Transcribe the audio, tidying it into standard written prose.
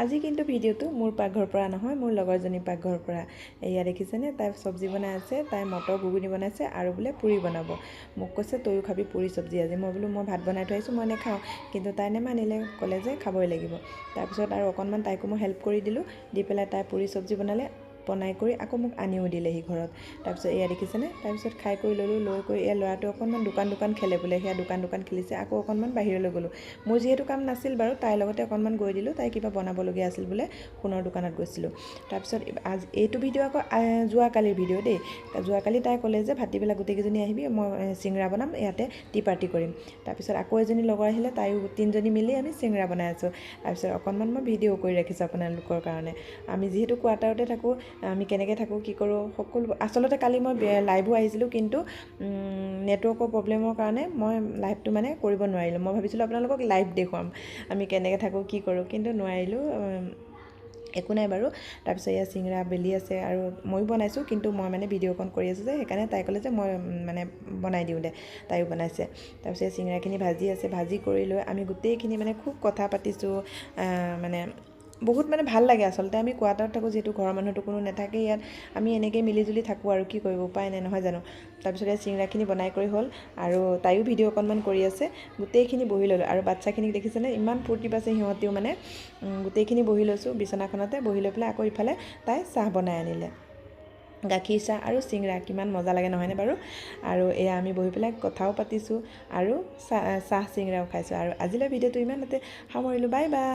আজি কিন্তু ভিডিঅ'টো মোৰ পাকঘৰৰ পৰা নহয়, মোৰ লগৰজনী পাকঘৰৰ পৰা। এয়া দেখিছেনে, তাই চব্জি বনাই আছে, তাই মটৰ ঘুগুনি বনাইছে আৰু বোলে পুৰি বনাব। মোক কৈছে তয়ো খাবি পুৰি চব্জি আজি। মই বোলো মই ভাত বনাই থৈ আহিছোঁ, মই নেখাওঁ। কিন্তু তাই নেমানিলে, ক'লে যে খাবই লাগিব। তাৰপিছত আৰু অকণমান তাইকো মই হেল্প কৰি দিলোঁ, দি পেলাই তাই পুৰি চব্জি বনালে, বনাই কৰি আকৌ মোক আনিও দিলেহি ঘৰত। তাৰপিছত এয়া দেখিছেনে, তাৰপিছত খাই কৰি ল'লোঁ, লৈ কৰি এয়া ল'ৰাটো অকণমান দোকান খেলে বোলে, সেয়া দোকান খেলিছে। আকৌ অকণমান বাহিৰলৈ গ'লোঁ। মোৰ যিহেতু কাম নাছিল বাৰু, তাইৰ লগতে অকণমান গৈ দিলোঁ, তাই কিবা বনাবলগীয়া আছিল বোলে, সোণৰ দোকানত গৈছিলোঁ। তাৰপিছত আজি এইটো ভিডিঅ' আকৌ যোৱাকালিৰ ভিডিঅ' দেই। যোৱাকালি তাই ক'লে যে ভাটিবেলা গোটেইকেইজনী আহিবি, মই চিংৰা বনাম, ইয়াতে টি পাৰ্টি কৰিম। তাৰপিছত আকৌ এজনী লগৰ আহিলে, তাইও তিনিজনী মিলি আমি চিংৰা বনাই আছোঁ। তাৰপিছত অকণমান মই ভিডিঅ' কৰি ৰাখিছোঁ আপোনালোকৰ কাৰণে। আমি যিহেতু কোৱাৰ্টাৰতে থাকোঁ, আমি কেনেকৈ থাকোঁ, কি কৰোঁ, সকলো। আচলতে কালি মই লাইভো আহিছিলোঁ, কিন্তু নেটৱৰ্কৰ প্ৰব্লেমৰ কাৰণে মই লাইভটো মানে কৰিব নোৱাৰিলোঁ। মই ভাবিছিলোঁ আপোনালোকক লাইভ দেখুৱাম, আমি কেনেকৈ থাকোঁ, কি কৰোঁ, কিন্তু নোৱাৰিলোঁ। একো নাই বাৰু। তাৰপিছত এয়া চিংৰা বেলি আছে আৰু ময়ো বনাইছোঁ, কিন্তু মই মানে ভিডিঅ'কণ কৰি আছোঁ যে, সেইকাৰণে তাই ক'লে যে মই মানে বনাই দিওঁ দে, তাইও বনাইছে। তাৰপিছত চিংৰাখিনি ভাজি আছে, ভাজি কৰি লৈ আমি গোটেইখিনি মানে খুব কথা পাতিছোঁ। মানে বহুত মানে ভাল লাগে আচলতে। আমি কোৱাৰ্টাৰত থাকোঁ, যিহেতু ঘৰৰ মানুহটো কোনো নাথাকে ইয়াত, আমি এনেকৈ মিলিজুলি থাকোঁ আৰু কি কৰিব, উপায় নাই, নহয় জানো। তাৰপিছত এই চিংৰাখিনি বনাই কৰি হ'ল আৰু তাইও ভিডিঅ' অকণমান কৰি আছে। গোটেইখিনি বহি ল'লোঁ আৰু বাচ্ছাখিনিক দেখিছেনে, ইমান ফূৰ্তি পাইছে সিহঁতেও মানে। গোটেইখিনি বহি লৈছোঁ বিচনাখনতে, বহি লৈ পেলাই আকৌ ইফালে তাই চাহ বনাই আনিলে, গাখীৰ চাহ আৰু চিংৰা, কিমান মজা লাগে নহয়নে বাৰু। আৰু এয়া আমি বহি পেলাই কথাও পাতিছোঁ আৰু চাহ চিংৰাও খাইছোঁ। আৰু আজিলৈ ভিডিঅ'টো ইমানতে সামৰিলোঁ, বাই বাই।